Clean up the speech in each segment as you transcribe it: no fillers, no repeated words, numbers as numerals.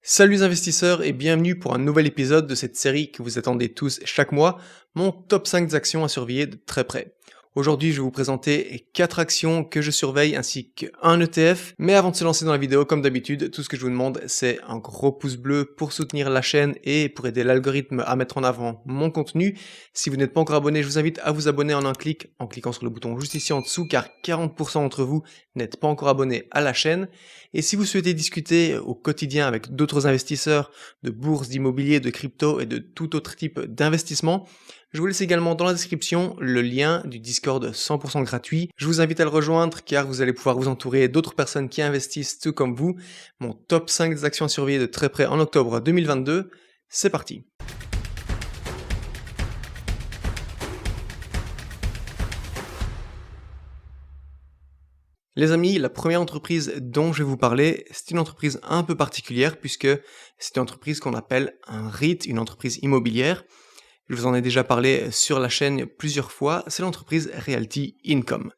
Salut les investisseurs et bienvenue pour un nouvel épisode de cette série que vous attendez tous chaque mois, mon top 5 des actions à surveiller de très près. Aujourd'hui, je vais vous présenter 4 actions que je surveille ainsi qu'un ETF. Mais avant de se lancer dans la vidéo, comme d'habitude, tout ce que je vous demande, c'est un gros pouce bleu pour soutenir la chaîne et pour aider l'algorithme à mettre en avant mon contenu. Si vous n'êtes pas encore abonné, je vous invite à vous abonner en un clic, en cliquant sur le bouton juste ici en dessous, car 40% d'entre vous n'êtes pas encore abonné à la chaîne. Et si vous souhaitez discuter au quotidien avec d'autres investisseurs de bourse, d'immobilier, de crypto et de tout autre type d'investissement, je vous laisse également dans la description le lien du Discord 100% gratuit. Je vous invite à le rejoindre car vous allez pouvoir vous entourer d'autres personnes qui investissent tout comme vous. Mon top 5 des actions à surveiller de très près en octobre 2022, c'est parti. Les amis, la première entreprise dont je vais vous parler, c'est une entreprise un peu particulière puisque c'est une entreprise qu'on appelle un REIT, une entreprise immobilière. Je vous en ai déjà parlé sur la chaîne plusieurs fois, c'est l'entreprise Realty Income.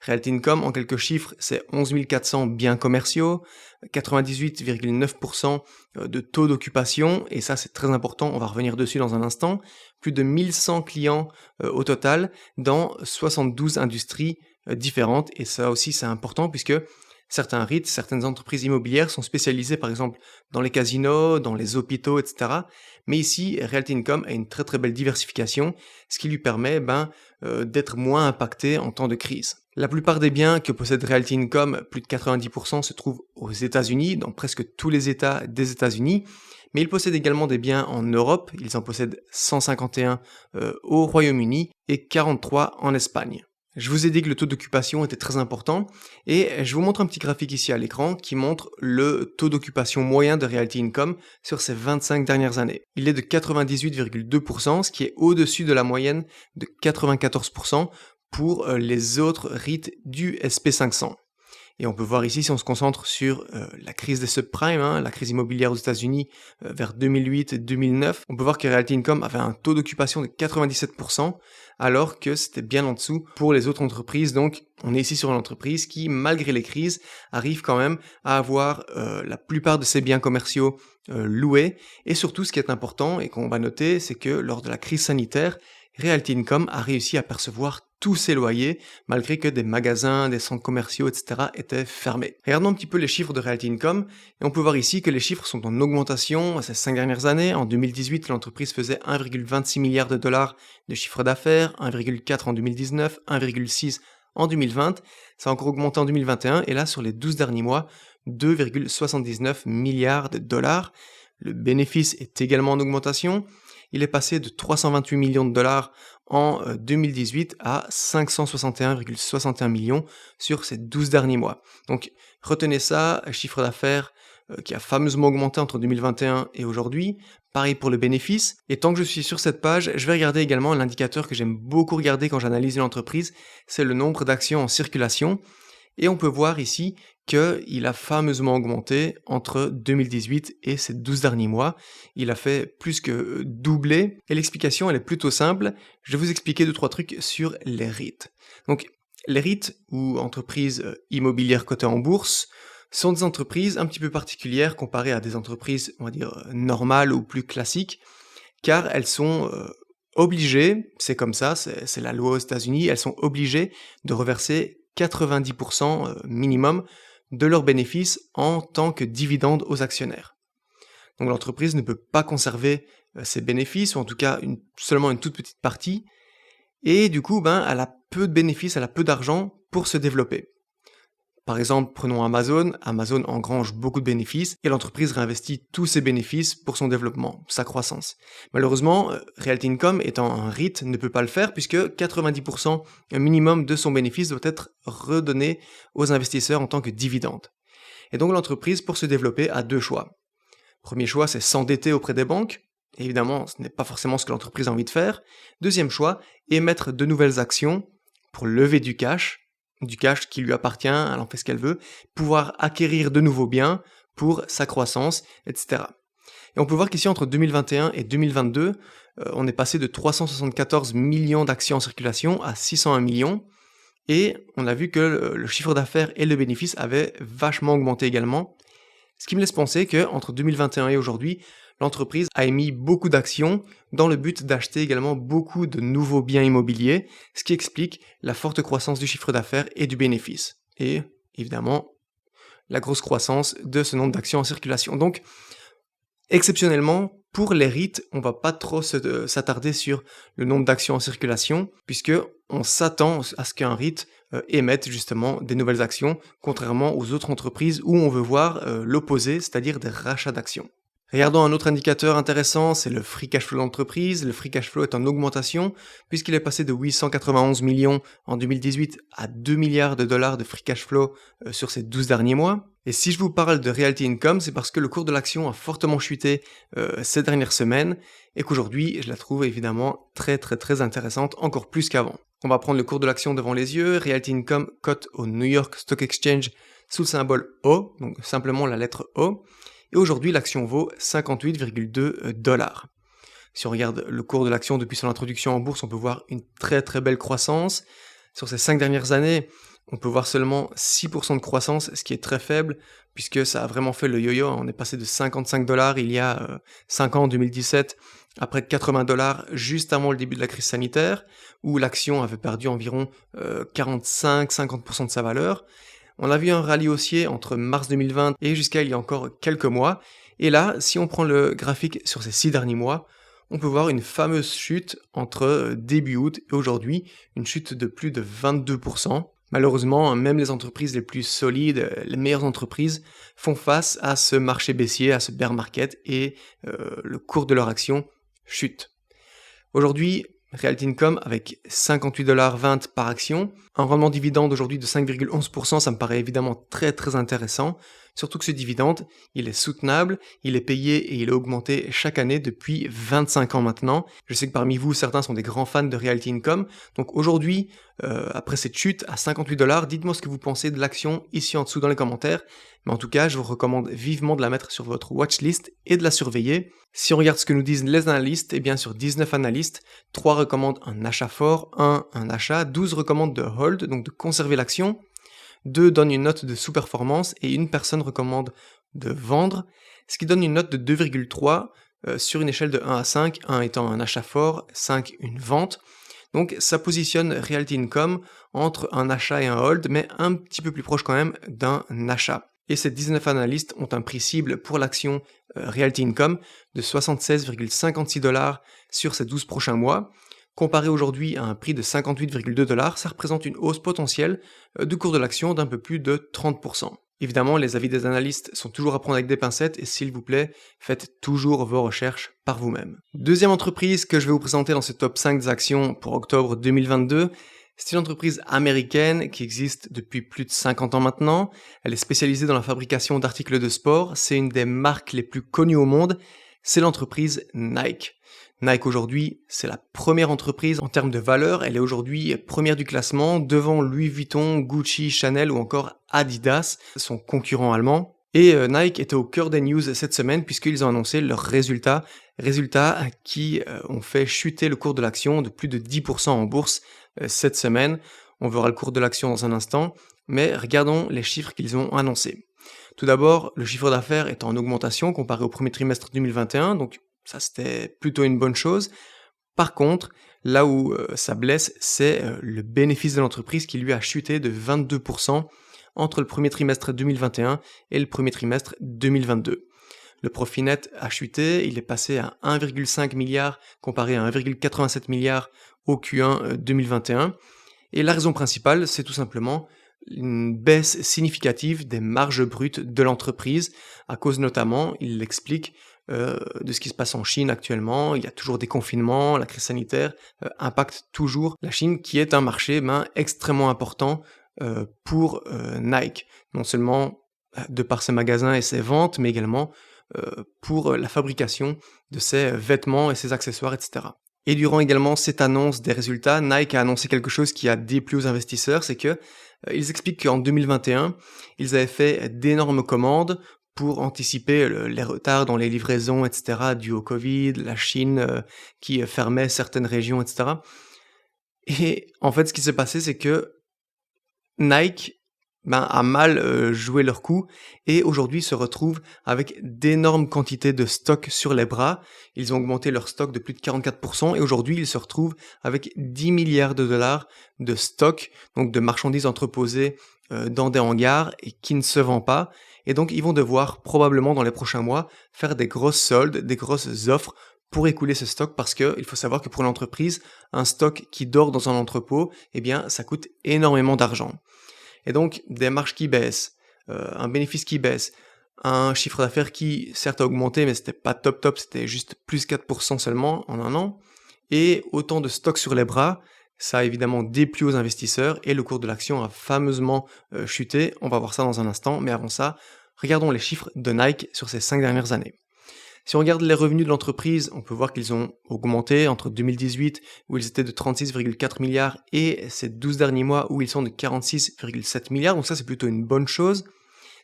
Realty Income, en quelques chiffres, c'est 11 400 biens commerciaux, 98,9% de taux d'occupation, et ça c'est très important, on va revenir dessus dans un instant, plus de 1100 clients au total dans 72 industries différentes, et ça aussi c'est important puisque certains REIT, certaines entreprises immobilières sont spécialisées par exemple dans les casinos, dans les hôpitaux, etc. Mais ici, Realty Income a une très très belle diversification, ce qui lui permet d'être moins impacté en temps de crise. La plupart des biens que possède Realty Income, plus de 90%, se trouvent aux États-Unis, dans presque tous les États des États-Unis. Mais il possède également des biens en Europe, ils en possèdent 151 au Royaume-Uni et 43 en Espagne. Je vous ai dit que le taux d'occupation était très important et je vous montre un petit graphique ici à l'écran qui montre le taux d'occupation moyen de Realty Income sur ces 25 dernières années. Il est de 98,2%, ce qui est au-dessus de la moyenne de 94% pour les autres REIT du SP500. Et on peut voir ici, si on se concentre sur la crise des subprimes, la crise immobilière aux États-Unis vers 2008-2009, on peut voir que Realty Income avait un taux d'occupation de 97%, alors que c'était bien en dessous pour les autres entreprises. Donc, on est ici sur une entreprise qui, malgré les crises, arrive quand même à avoir la plupart de ses biens commerciaux loués. Et surtout, ce qui est important et qu'on va noter, c'est que lors de la crise sanitaire, Realty Income a réussi à percevoir tous ses loyers, malgré que des magasins, des centres commerciaux, etc. étaient fermés. Regardons un petit peu les chiffres de Realty Income, et on peut voir ici que les chiffres sont en augmentation ces 5 dernières années. En 2018, l'entreprise faisait 1,26 milliard de dollars de chiffre d'affaires, 1,4 en 2019, 1,6 en 2020. Ça a encore augmenté en 2021, et là, sur les 12 derniers mois, 2,79 milliards de dollars. Le bénéfice est également en augmentation. Il est passé de 328 millions de dollars en 2018 à 561,61 millions sur ces 12 derniers mois. Donc retenez ça, chiffre d'affaires qui a fameusement augmenté entre 2021 et aujourd'hui. Pareil pour le bénéfice. Et tant que je suis sur cette page, je vais regarder également l'indicateur que j'aime beaucoup regarder quand j'analyse une entreprise, c'est le nombre d'actions en circulation. Et on peut voir ici qu'il a fameusement augmenté entre 2018 et ces 12 derniers mois. Il a fait plus que doubler. Et l'explication, elle est plutôt simple. Je vais vous expliquer 2-3 trucs sur les REIT. Donc, les REIT, ou entreprises immobilières cotées en bourse, sont des entreprises un petit peu particulières comparées à des entreprises, on va dire, normales ou plus classiques, car elles sont obligées, c'est comme ça, c'est la loi aux États-Unis, elles sont obligées de reverser 90% minimum de leurs bénéfices en tant que dividende aux actionnaires. Donc l'entreprise ne peut pas conserver ses bénéfices, ou en tout cas seulement une toute petite partie, et du coup, elle a peu de bénéfices, elle a peu d'argent pour se développer. Par exemple, prenons Amazon. Amazon engrange beaucoup de bénéfices et l'entreprise réinvestit tous ses bénéfices pour son développement, sa croissance. Malheureusement, Realty Income étant un REIT ne peut pas le faire puisque 90% minimum de son bénéfice doit être redonné aux investisseurs en tant que dividende. Et donc l'entreprise, pour se développer, a 2 choix. Premier choix, c'est s'endetter auprès des banques. Évidemment, ce n'est pas forcément ce que l'entreprise a envie de faire. Deuxième choix, émettre de nouvelles actions pour lever du cash qui lui appartient, elle en fait ce qu'elle veut, pouvoir acquérir de nouveaux biens pour sa croissance, etc. Et on peut voir qu'ici, entre 2021 et 2022, on est passé de 374 millions d'actions en circulation à 601 millions, et on a vu que le chiffre d'affaires et le bénéfice avaient vachement augmenté également. Ce qui me laisse penser qu'entre 2021 et aujourd'hui, l'entreprise a émis beaucoup d'actions dans le but d'acheter également beaucoup de nouveaux biens immobiliers, ce qui explique la forte croissance du chiffre d'affaires et du bénéfice. Et évidemment, la grosse croissance de ce nombre d'actions en circulation. Donc, exceptionnellement, pour les REIT, on va pas trop s'attarder sur le nombre d'actions en circulation, puisque on s'attend à ce qu'un REIT émette justement des nouvelles actions, contrairement aux autres entreprises où on veut voir l'opposé, c'est-à-dire des rachats d'actions. Regardons un autre indicateur intéressant, c'est le free cash flow de l'entreprise. Le free cash flow est en augmentation puisqu'il est passé de 891 millions en 2018 à 2 milliards de dollars de free cash flow sur ces 12 derniers mois. Et si je vous parle de Realty Income, c'est parce que le cours de l'action a fortement chuté ces dernières semaines et qu'aujourd'hui, je la trouve évidemment très intéressante, encore plus qu'avant. On va prendre le cours de l'action devant les yeux. Realty Income cote au New York Stock Exchange sous le symbole O, donc simplement la lettre O. Et aujourd'hui, l'action vaut 58,2 dollars. Si on regarde le cours de l'action depuis son introduction en bourse, on peut voir une très belle croissance. Sur ces 5 dernières années, on peut voir seulement 6% de croissance, ce qui est très faible, puisque ça a vraiment fait le yo-yo. On est passé de 55 dollars il y a 5 ans, en 2017, à près de 80 dollars juste avant le début de la crise sanitaire, où l'action avait perdu environ 45-50% de sa valeur. On a vu un rallye haussier entre mars 2020 et jusqu'à il y a encore quelques mois. Et là, si on prend le graphique sur ces 6 derniers mois, on peut voir une fameuse chute entre début août et aujourd'hui, une chute de plus de 22%. Malheureusement, même les entreprises les plus solides, les meilleures entreprises, font face à ce marché baissier, à ce bear market, et le cours de leur action chute. Aujourd'hui, Realty Income avec 58,20$ par action. Un rendement dividende aujourd'hui de 5,11%, ça me paraît évidemment très intéressant. Surtout que ce dividende, il est soutenable, il est payé et il est augmenté chaque année depuis 25 ans maintenant. Je sais que parmi vous, certains sont des grands fans de Realty Income. Donc aujourd'hui, après cette chute à 58$, dites-moi ce que vous pensez de l'action ici en dessous dans les commentaires. Mais en tout cas, je vous recommande vivement de la mettre sur votre watchlist et de la surveiller. Si on regarde ce que nous disent les analystes, eh bien sur 19 analystes, 3 recommandent un achat fort, 1 un achat, 12 recommandent de hold, donc de conserver l'action, 2 donnent une note de sous-performance et une personne recommande de vendre, ce qui donne une note de 2,3 sur une échelle de 1 à 5, 1 étant un achat fort, 5 une vente. Donc ça positionne Realty Income entre un achat et un hold, mais un petit peu plus proche quand même d'un achat. Et ces 19 analystes ont un prix cible pour l'action Realty Income de 76,56$ sur ces 12 prochains mois. Comparé aujourd'hui à un prix de 58,2$, ça représente une hausse potentielle du cours de l'action d'un peu plus de 30%. Évidemment, les avis des analystes sont toujours à prendre avec des pincettes et s'il vous plaît, faites toujours vos recherches par vous-même. Deuxième entreprise que je vais vous présenter dans ce top 5 des actions pour octobre 2022, c'est une entreprise américaine qui existe depuis plus de 50 ans maintenant. Elle est spécialisée dans la fabrication d'articles de sport. C'est une des marques les plus connues au monde. C'est l'entreprise Nike. Nike aujourd'hui, c'est la première entreprise en termes de valeur. Elle est aujourd'hui première du classement devant Louis Vuitton, Gucci, Chanel ou encore Adidas, son concurrent allemand. Et Nike était au cœur des news cette semaine puisqu'ils ont annoncé leurs résultats qui ont fait chuter le cours de l'action de plus de 10% en bourse cette semaine. On verra le cours de l'action dans un instant, mais regardons les chiffres qu'ils ont annoncés. Tout d'abord, le chiffre d'affaires est en augmentation comparé au premier trimestre 2021, donc ça c'était plutôt une bonne chose. Par contre, là où ça blesse, c'est le bénéfice de l'entreprise qui lui a chuté de 22% entre le premier trimestre 2021 et le premier trimestre 2022. Le profit net a chuté, il est passé à 1,5 milliard comparé à 1,87 milliard au Q1 2021. Et la raison principale, c'est tout simplement une baisse significative des marges brutes de l'entreprise, à cause notamment, il l'explique, de ce qui se passe en Chine actuellement. Il y a toujours des confinements, la crise sanitaire impacte toujours la Chine, qui est un marché extrêmement important pour Nike, non seulement de par ses magasins et ses ventes, mais également pour la fabrication de ses vêtements et ses accessoires, etc. Et durant également cette annonce des résultats, Nike a annoncé quelque chose qui a déplu aux investisseurs, c'est que ils expliquent qu'en 2021, ils avaient fait d'énormes commandes pour anticiper les retards dans les livraisons, etc., dus au Covid, la Chine qui fermait certaines régions, etc. Et en fait, ce qui s'est passé, c'est que Nike a mal joué leur coup et aujourd'hui se retrouvent avec d'énormes quantités de stock sur les bras. Ils ont augmenté leur stock de plus de 44% et aujourd'hui ils se retrouvent avec 10 milliards de dollars de stock, donc de marchandises entreposées dans des hangars et qui ne se vendent pas. Et donc ils vont devoir probablement dans les prochains mois faire des grosses soldes, des grosses offres pour écouler ce stock parce que il faut savoir que pour l'entreprise, un stock qui dort dans un entrepôt, eh bien ça coûte énormément d'argent. Et donc, des marges qui baissent, un bénéfice qui baisse, un chiffre d'affaires qui, certes, a augmenté, mais c'était pas top, c'était juste plus 4% seulement en un an, et autant de stocks sur les bras, ça a évidemment déplu aux investisseurs, et le cours de l'action a fameusement chuté. On va voir ça dans un instant, mais avant ça, regardons les chiffres de Nike sur ces 5 dernières années. Si on regarde les revenus de l'entreprise, on peut voir qu'ils ont augmenté entre 2018 où ils étaient de 36,4 milliards et ces 12 derniers mois où ils sont de 46,7 milliards. Donc ça, c'est plutôt une bonne chose.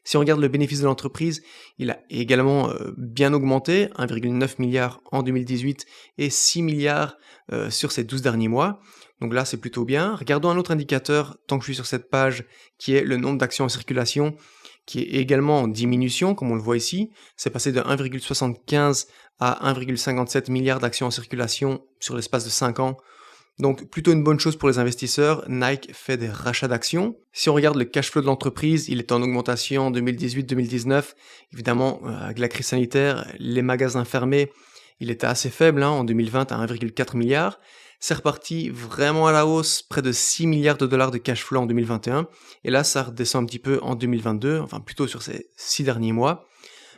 Si on regarde le bénéfice de l'entreprise, il a également bien augmenté, 1,9 milliard en 2018 et 6 milliards sur ces 12 derniers mois. Donc là, c'est plutôt bien. Regardons un autre indicateur, tant que je suis sur cette page, qui est le nombre d'actions en circulation, qui est également en diminution, comme on le voit ici. C'est passé de 1,75 à 1,57 milliards d'actions en circulation sur l'espace de 5 ans. Donc plutôt une bonne chose pour les investisseurs, Nike fait des rachats d'actions. Si on regarde le cash flow de l'entreprise, il est en augmentation en 2018-2019. Évidemment, avec la crise sanitaire, les magasins fermés, il était assez faible en 2020 à 1,4 milliard. C'est reparti vraiment à la hausse, près de 6 milliards de dollars de cash flow en 2021. Et là, ça redescend un petit peu en 2022, enfin plutôt sur ces 6 derniers mois.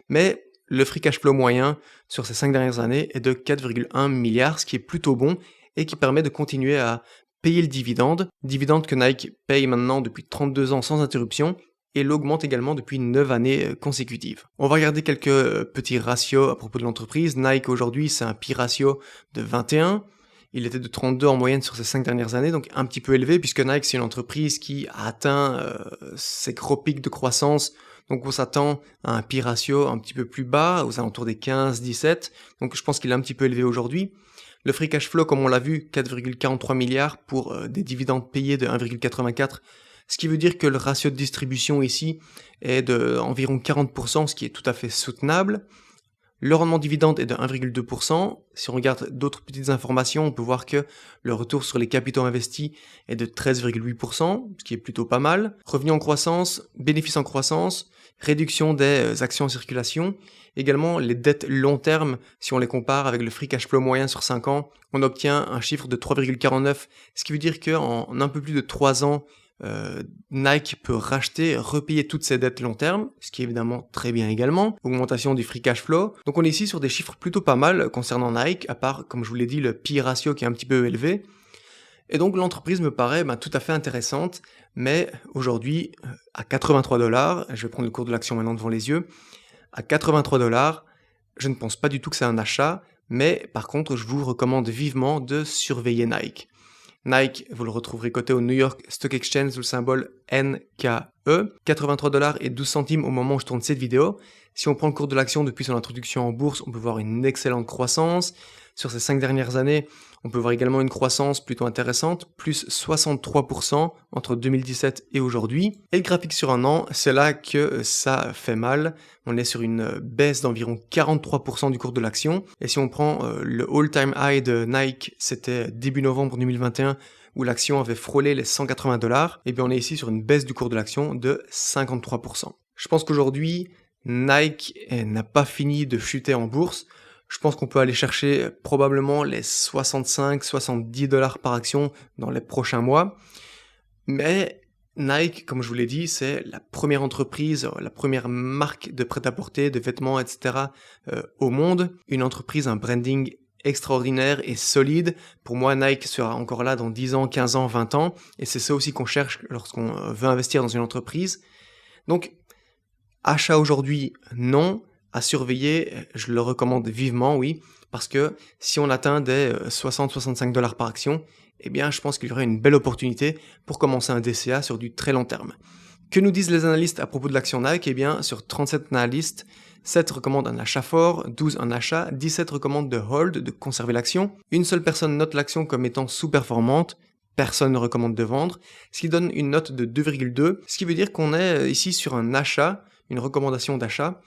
Mais le free cash flow moyen sur ces 5 dernières années est de 4,1 milliards, ce qui est plutôt bon et qui permet de continuer à payer le dividende que Nike paye maintenant depuis 32 ans sans interruption et l'augmente également depuis 9 années consécutives. On va regarder quelques petits ratios à propos de l'entreprise. Nike aujourd'hui, c'est un P ratio de 21. Il était de 32 en moyenne sur ces 5 dernières années, donc un petit peu élevé puisque Nike, c'est une entreprise qui a atteint ses gros pics de croissance. Donc on s'attend à un P ratio un petit peu plus bas, aux alentours des 15-17. Donc je pense qu'il est un petit peu élevé aujourd'hui. Le free cash flow, comme on l'a vu, 4,43 milliards pour des dividendes payés de 1,84, ce qui veut dire que le ratio de distribution ici est de environ 40%, ce qui est tout à fait soutenable. Le rendement dividende est de 1,2%. Si on regarde d'autres petites informations, on peut voir que le retour sur les capitaux investis est de 13,8%, ce qui est plutôt pas mal. Revenus en croissance, bénéfices en croissance, réduction des actions en circulation. Également, les dettes long terme, si on les compare avec le free cash flow moyen sur 5 ans, on obtient un chiffre de 3,49, ce qui veut dire qu'en un peu plus de 3 ans, Nike peut racheter, repayer toutes ses dettes long terme, ce qui est évidemment très bien également. Augmentation du free cash flow. Donc on est ici sur des chiffres plutôt pas mal concernant Nike, à part, comme je vous l'ai dit, le P ratio qui est un petit peu élevé. Et donc l'entreprise me paraît tout à fait intéressante, mais aujourd'hui, à 83 dollars, je vais prendre le cours de l'action maintenant devant les yeux, à 83 dollars, je ne pense pas du tout que c'est un achat, mais par contre, je vous recommande vivement de surveiller Nike. Nike, vous le retrouverez coté au New York Stock Exchange sous le symbole NKE, 83 dollars et 12 centimes au moment où je tourne cette vidéo. Si on prend le cours de l'action depuis son introduction en bourse, on peut voir une excellente croissance. Sur ces 5 dernières années, on peut voir également une croissance plutôt intéressante, plus 63% entre 2017 et aujourd'hui. Et le graphique sur un an, c'est là que ça fait mal. On est sur une baisse d'environ 43% du cours de l'action. Et si on prend le all-time high de Nike, c'était début novembre 2021, où l'action avait frôlé les 180 dollars, et bien on est ici sur une baisse du cours de l'action de 53%. Je pense qu'aujourd'hui, Nike n'a pas fini de chuter en bourse. Je pense qu'on peut aller chercher probablement les 65-70 dollars par action dans les prochains mois. Mais Nike, comme je vous l'ai dit, c'est la première entreprise, la première marque de prêt-à-porter, de vêtements, etc. Au monde. Une entreprise, un branding extraordinaire et solide. Pour moi, Nike sera encore là dans 10 ans, 15 ans, 20 ans. Et c'est ça aussi qu'on cherche lorsqu'on veut investir dans une entreprise. Donc, achat aujourd'hui, non. À surveiller, je le recommande vivement, oui, parce que si on atteint des 60-65 dollars par action, eh bien, je pense qu'il y aurait une belle opportunité pour commencer un DCA sur du très long terme. Que nous disent les analystes à propos de l'action Nike? Eh bien, sur 37 analystes, 7 recommandent un achat fort, 12 un achat, 17 recommandent de hold, de conserver l'action. Une seule personne note l'action comme étant sous-performante personne ne recommande de vendre, ce qui donne une note de 2,2, ce qui veut dire qu'on est ici sur un achat, une recommandation d'achat.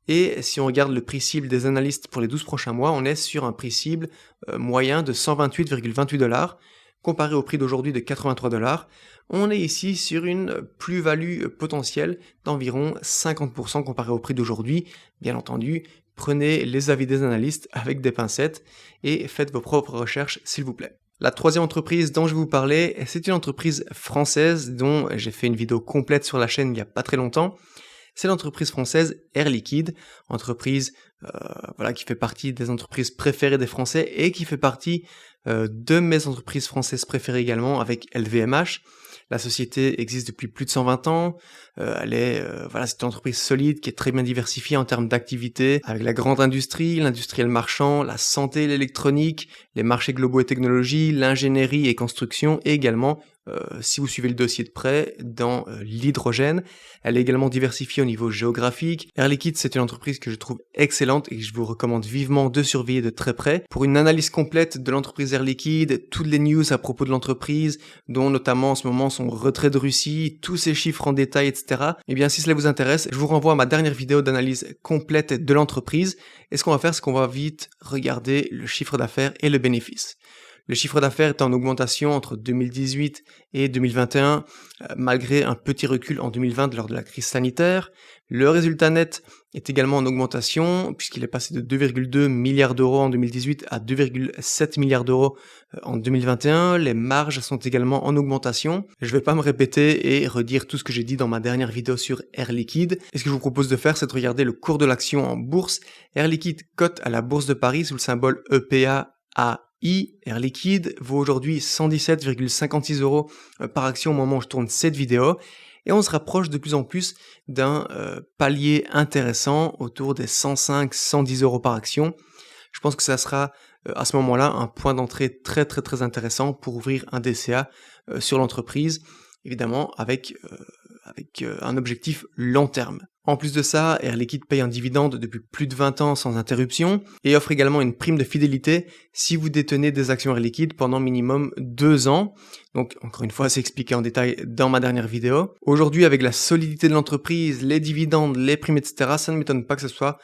Et si on regarde le prix cible des analystes pour les 12 prochains mois, on est sur un prix cible moyen de 128,28$, comparé au prix d'aujourd'hui de 83$. On est ici sur une plus-value potentielle d'environ 50% comparé au prix d'aujourd'hui. Bien entendu, prenez les avis des analystes avec des pincettes et faites vos propres recherches s'il vous plaît. La troisième entreprise dont je vais vous parler, c'est une entreprise française dont j'ai fait une vidéo complète sur la chaîne il n'y a pas très longtemps. C'est l'entreprise française Air Liquide, entreprise qui fait partie des entreprises préférées des Français et qui fait partie de mes entreprises françaises préférées également avec LVMH. La société existe depuis plus de 120 ans. C'est une entreprise solide qui est très bien diversifiée en termes d'activités, avec la grande industrie, l'industriel marchand, la santé, l'électronique, les marchés globaux et technologies, l'ingénierie et construction, et également, si vous suivez le dossier de près, dans l'hydrogène. Elle est également diversifiée au niveau géographique. Air Liquide, c'est une entreprise que je trouve excellente et que je vous recommande vivement de surveiller de très près. Pour une analyse complète de l'entreprise Air Liquide, toutes les news à propos de l'entreprise, dont notamment en ce moment son retrait de Russie, tous ses chiffres en détail, etc. Eh bien, si cela vous intéresse, je vous renvoie à ma dernière vidéo d'analyse complète de l'entreprise. Et ce qu'on va faire, c'est qu'on va vite regarder le chiffre d'affaires et le bénéfice. Le chiffre d'affaires est en augmentation entre 2018 et 2021, malgré un petit recul en 2020 lors de la crise sanitaire. Le résultat net est également en augmentation, puisqu'il est passé de 2,2 milliards d'euros en 2018 à 2,7 milliards d'euros en 2021. Les marges sont également en augmentation. Je ne vais pas me répéter et redire tout ce que j'ai dit dans ma dernière vidéo sur Air Liquide. Et ce que je vous propose de faire, c'est de regarder le cours de l'action en bourse. Air Liquide cote à la Bourse de Paris sous le symbole EPA Air Liquide vaut aujourd'hui 117,56 € par action au moment où je tourne cette vidéo et on se rapproche de plus en plus d'un palier intéressant autour des 105-110 € par action. Je pense que ça sera à ce moment-là un point d'entrée très très très intéressant pour ouvrir un DCA sur l'entreprise, évidemment avec un objectif long terme. En plus de ça, Air Liquide paye un dividende depuis plus de 20 ans sans interruption et offre également une prime de fidélité si vous détenez des actions Air Liquide pendant minimum 2 ans. Donc encore une fois, c'est expliqué en détail dans ma dernière vidéo. Aujourd'hui, avec la solidité de l'entreprise, les dividendes, les primes, etc., ça ne m'étonne pas que ce soit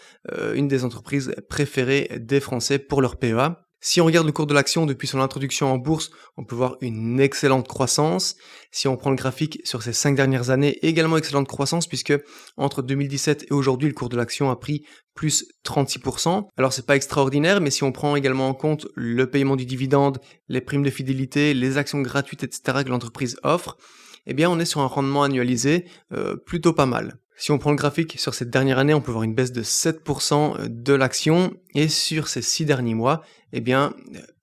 une des entreprises préférées des Français pour leur PEA. Si on regarde le cours de l'action depuis son introduction en bourse, on peut voir une excellente croissance. Si on prend le graphique sur ces 5 dernières années, également excellente croissance puisque entre 2017 et aujourd'hui, le cours de l'action a pris plus 36%. Alors c'est pas extraordinaire, mais si on prend également en compte le paiement du dividende, les primes de fidélité, les actions gratuites, etc. que l'entreprise offre, eh bien on est sur un rendement annualisé plutôt pas mal. Si on prend le graphique sur cette dernière année, on peut voir une baisse de 7% de l'action et sur ces 6 derniers mois, eh bien,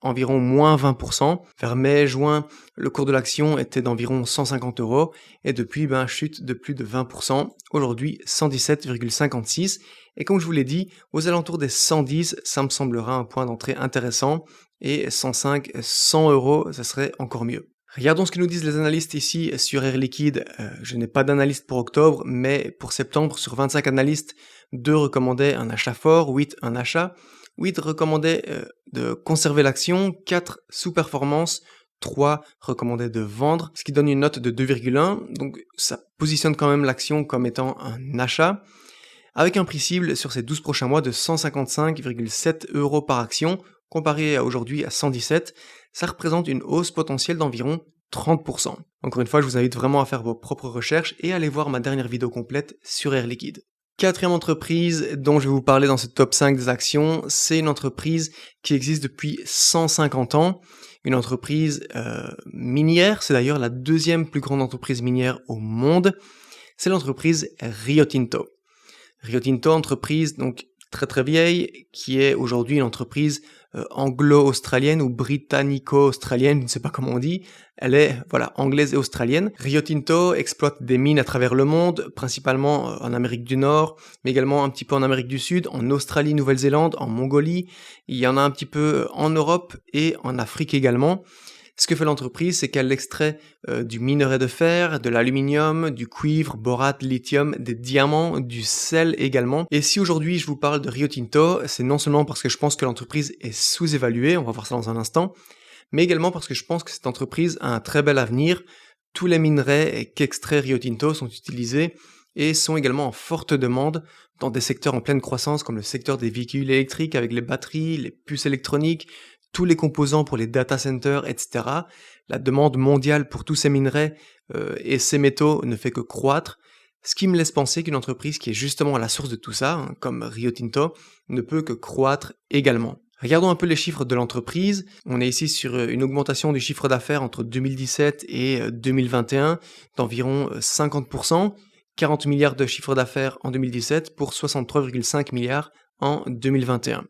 environ moins 20%. Vers mai-juin, le cours de l'action était d'environ 150 € et depuis, chute de plus de 20%. Aujourd'hui, 117,56 €. Et comme je vous l'ai dit, aux alentours des 110, ça me semblera un point d'entrée intéressant et 105, 100 €, ça serait encore mieux. Regardons ce que nous disent les analystes ici sur Air Liquide. Je n'ai pas d'analyste pour octobre, mais pour septembre, sur 25 analystes, 2 recommandaient un achat fort, 8 un achat, 8 recommandaient de conserver l'action, 4 sous-performance, 3 recommandaient de vendre, ce qui donne une note de 2,1, donc ça positionne quand même l'action comme étant un achat, avec un prix cible sur ces 12 prochains mois de 155,7 € par action, comparé à aujourd'hui à 117, ça représente une hausse potentielle d'environ 30%. Encore une fois, je vous invite vraiment à faire vos propres recherches et à aller voir ma dernière vidéo complète sur Air Liquide. Quatrième entreprise dont je vais vous parler dans ce top 5 des actions, c'est une entreprise qui existe depuis 150 ans, une entreprise minière, c'est d'ailleurs la deuxième plus grande entreprise minière au monde, c'est l'entreprise Rio Tinto. Rio Tinto, entreprise donc très très vieille, qui est aujourd'hui une entreprise anglo-australienne ou britannico-australienne, je ne sais pas comment on dit. Elle est anglaise et australienne. Rio Tinto exploite des mines à travers le monde, principalement en Amérique du Nord, mais également un petit peu en Amérique du Sud, en Australie, Nouvelle-Zélande, en Mongolie. Il y en a un petit peu en Europe et en Afrique également. Ce que fait l'entreprise, c'est qu'elle extrait du minerai de fer, de l'aluminium, du cuivre, borate, lithium, des diamants, du sel également. Et si aujourd'hui je vous parle de Rio Tinto, c'est non seulement parce que je pense que l'entreprise est sous-évaluée, on va voir ça dans un instant, mais également parce que je pense que cette entreprise a un très bel avenir. Tous les minerais qu'extrait Rio Tinto sont utilisés et sont également en forte demande dans des secteurs en pleine croissance comme le secteur des véhicules électriques avec les batteries, les puces électroniques, tous les composants pour les data centers, etc. La demande mondiale pour tous ces minerais et ces métaux ne fait que croître, ce qui me laisse penser qu'une entreprise qui est justement à la source de tout ça, hein, comme Rio Tinto, ne peut que croître également. Regardons un peu les chiffres de l'entreprise. On est ici sur une augmentation du chiffre d'affaires entre 2017 et 2021 d'environ 50%, 40 milliards de chiffre d'affaires en 2017 pour 63,5 milliards en 2021.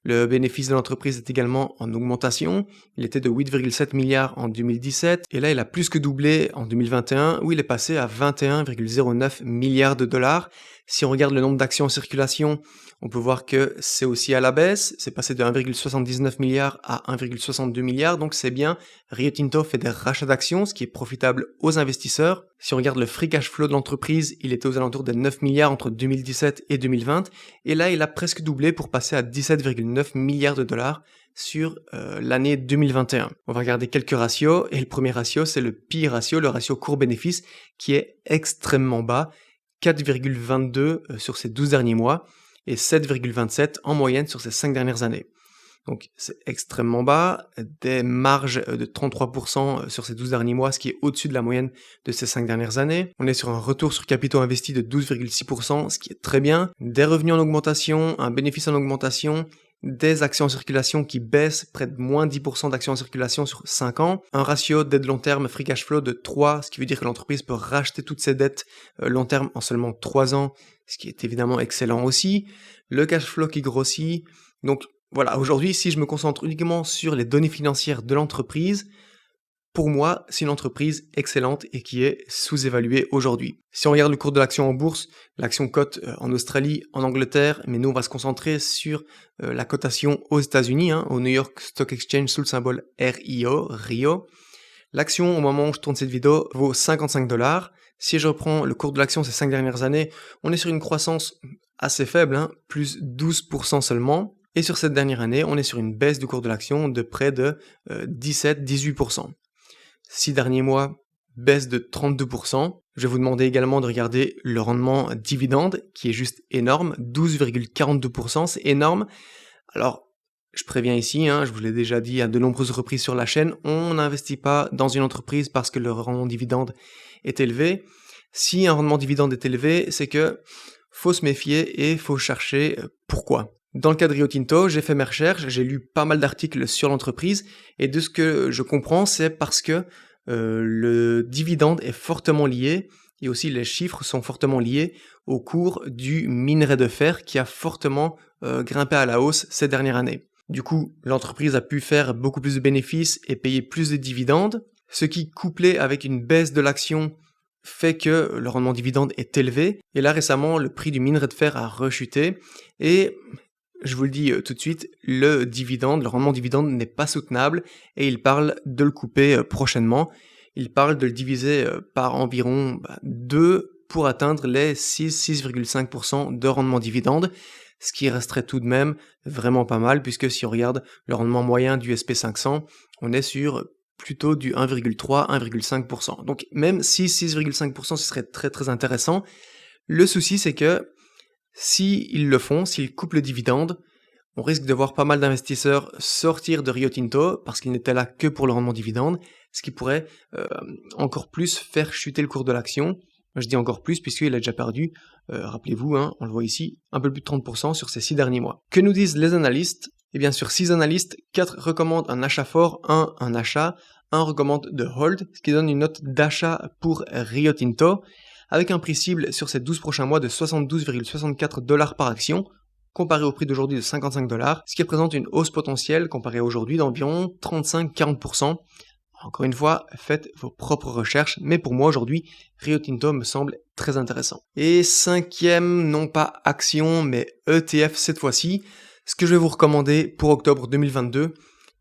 Le bénéfice de l'entreprise est également en augmentation. Il était de 8,7 milliards en 2017 et là il a plus que doublé en 2021 où il est passé à 21,09 milliards de dollars. Si on regarde le nombre d'actions en circulation, on peut voir que c'est aussi à la baisse. C'est passé de 1,79 milliard à 1,62 milliard, donc c'est bien. Rio Tinto fait des rachats d'actions, ce qui est profitable aux investisseurs. Si on regarde le free cash flow de l'entreprise, il était aux alentours de 9 milliards entre 2017 et 2020. Et là, il a presque doublé pour passer à 17,9 milliards de dollars sur l'année 2021. On va regarder quelques ratios. Et le premier ratio, c'est le PI ratio, le ratio court-bénéfice, qui est extrêmement bas. 4,22 sur ces 12 derniers mois et 7,27 en moyenne sur ces 5 dernières années. Donc c'est extrêmement bas, des marges de 33% sur ces 12 derniers mois, ce qui est au-dessus de la moyenne de ces 5 dernières années. On est sur un retour sur capitaux investis de 12,6%, ce qui est très bien. Des revenus en augmentation, un bénéfice en augmentation, des actions en circulation qui baissent, près de moins 10% d'actions en circulation sur 5 ans, un ratio dette long terme free cash flow de 3, ce qui veut dire que l'entreprise peut racheter toutes ses dettes long terme en seulement 3 ans, ce qui est évidemment excellent aussi, le cash flow qui grossit. Donc voilà, aujourd'hui, si je me concentre uniquement sur les données financières de l'entreprise, pour moi, c'est une entreprise excellente et qui est sous-évaluée aujourd'hui. Si on regarde le cours de l'action en bourse, l'action cote en Australie, en Angleterre, mais nous on va se concentrer sur la cotation aux États-Unis, au New York Stock Exchange sous le symbole RIO. L'action, au moment où je tourne cette vidéo, vaut 55 $. Si je reprends le cours de l'action ces 5 dernières années, on est sur une croissance assez faible, plus 12% seulement. Et sur cette dernière année, on est sur une baisse du cours de l'action de près de 17-18%. 6 derniers mois, baisse de 32%. Je vais vous demander également de regarder le rendement dividende, qui est juste énorme, 12,42%, c'est énorme. Alors, je préviens ici, je vous l'ai déjà dit à de nombreuses reprises sur la chaîne, on n'investit pas dans une entreprise parce que le rendement dividende est élevé. Si un rendement dividende est élevé, c'est que faut se méfier et faut chercher pourquoi. Dans le cas de Rio Tinto, j'ai fait mes recherches, j'ai lu pas mal d'articles sur l'entreprise et de ce que je comprends, c'est parce que le dividende est fortement lié et aussi les chiffres sont fortement liés au cours du minerai de fer qui a fortement grimpé à la hausse ces dernières années. Du coup, l'entreprise a pu faire beaucoup plus de bénéfices et payer plus de dividendes, ce qui, couplé avec une baisse de l'action, fait que le rendement dividende est élevé. Et là, récemment, le prix du minerai de fer a rechuté et je vous le dis tout de suite, le rendement dividende n'est pas soutenable et il parle de le couper prochainement. Il parle de le diviser par environ 2 pour atteindre les 6,5% de rendement dividende, ce qui resterait tout de même vraiment pas mal puisque si on regarde le rendement moyen du SP500, on est sur plutôt du 1,3-1,5%. Donc même si 6,5% ce serait très très intéressant, le souci c'est que s'ils le font, s'ils coupent le dividende, on risque de voir pas mal d'investisseurs sortir de Rio Tinto parce qu'ils n'étaient là que pour le rendement dividende, ce qui pourrait encore plus faire chuter le cours de l'action. Je dis encore plus puisqu'il a déjà perdu, rappelez-vous, on le voit ici, un peu plus de 30% sur ces 6 derniers mois. Que nous disent les analystes ? Eh bien sur 6 analystes, 4 recommandent un achat fort, 1 un achat, 1 recommande de hold, ce qui donne une note d'achat pour Rio Tinto, avec un prix cible sur ces 12 prochains mois de 72,64 $ par action, comparé au prix d'aujourd'hui de 55 $, ce qui représente une hausse potentielle comparée à aujourd'hui d'environ 35-40%. Encore une fois, faites vos propres recherches, mais pour moi aujourd'hui, Rio Tinto me semble très intéressant. Et 5e, non pas action, mais ETF cette fois-ci, ce que je vais vous recommander pour octobre 2022,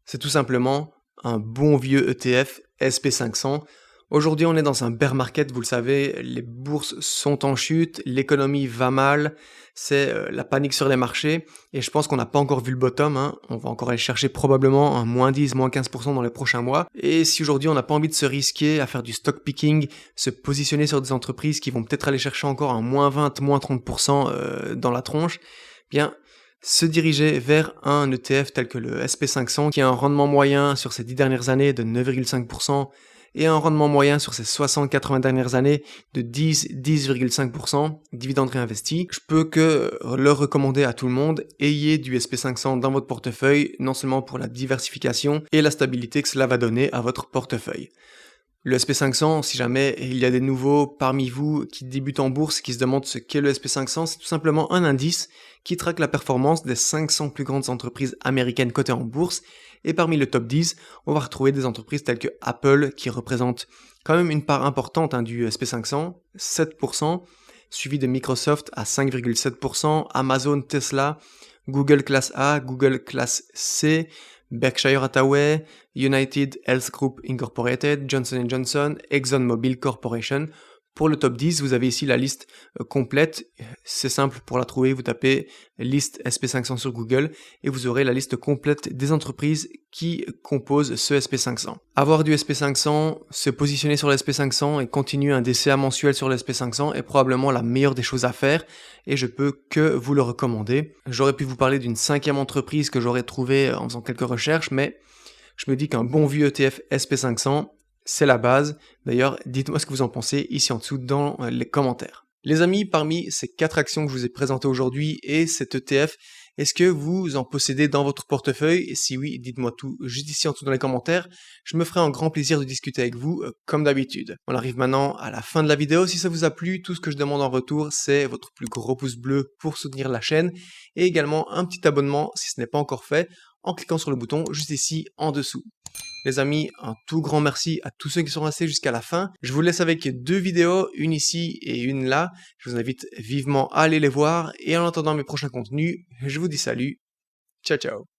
c'est tout simplement un bon vieux ETF SP500. Aujourd'hui, on est dans un bear market, vous le savez, les bourses sont en chute, l'économie va mal, c'est la panique sur les marchés et je pense qu'on n'a pas encore vu le bottom, hein. On va encore aller chercher probablement un -10, -15% dans les prochains mois. Et si aujourd'hui on n'a pas envie de se risquer à faire du stock picking, se positionner sur des entreprises qui vont peut-être aller chercher encore un -20, -30% dans la tronche, bien se diriger vers un ETF tel que le SP500 qui a un rendement moyen sur ces 10 dernières années de 9,5% et un rendement moyen sur ces 60-80 dernières années de 10,5% dividendes réinvestis. Je peux que le recommander à tout le monde. Ayez du SP500 dans votre portefeuille, non seulement pour la diversification et la stabilité que cela va donner à votre portefeuille. Le SP500, si jamais il y a des nouveaux parmi vous qui débutent en bourse, qui se demandent ce qu'est le SP500, c'est tout simplement un indice qui traque la performance des 500 plus grandes entreprises américaines cotées en bourse. Et parmi le top 10, on va retrouver des entreprises telles que Apple, qui représente quand même une part importante du SP500, 7%, suivi de Microsoft à 5,7%, Amazon, Tesla, Google classe A, Google classe C, Berkshire Hathaway, United Health Group Incorporated, Johnson & Johnson, ExxonMobil Corporation. Pour le top 10, vous avez ici la liste complète. C'est simple pour la trouver, vous tapez liste SP500 sur Google et vous aurez la liste complète des entreprises qui composent ce SP500. Avoir du SP500, se positionner sur le SP500 et continuer un DCA mensuel sur le SP500 est probablement la meilleure des choses à faire et je peux que vous le recommander. J'aurais pu vous parler d'une 5e entreprise que j'aurais trouvée en faisant quelques recherches, mais je me dis qu'un bon vieux ETF SP500, c'est la base. D'ailleurs, dites-moi ce que vous en pensez ici en dessous dans les commentaires. Les amis, parmi ces 4 actions que je vous ai présentées aujourd'hui et cet ETF, est-ce que vous en possédez dans votre portefeuille? Et si oui, dites-moi tout juste ici en dessous dans les commentaires. Je me ferai un grand plaisir de discuter avec vous, comme d'habitude. On arrive maintenant à la fin de la vidéo. Si ça vous a plu, tout ce que je demande en retour, c'est votre plus gros pouce bleu pour soutenir la chaîne et également un petit abonnement si ce n'est pas encore fait en cliquant sur le bouton juste ici en dessous. Les amis, un tout grand merci à tous ceux qui sont restés jusqu'à la fin. Je vous laisse avec 2 vidéos, une ici et une là. Je vous invite vivement à aller les voir et en attendant mes prochains contenus, je vous dis salut. Ciao ciao.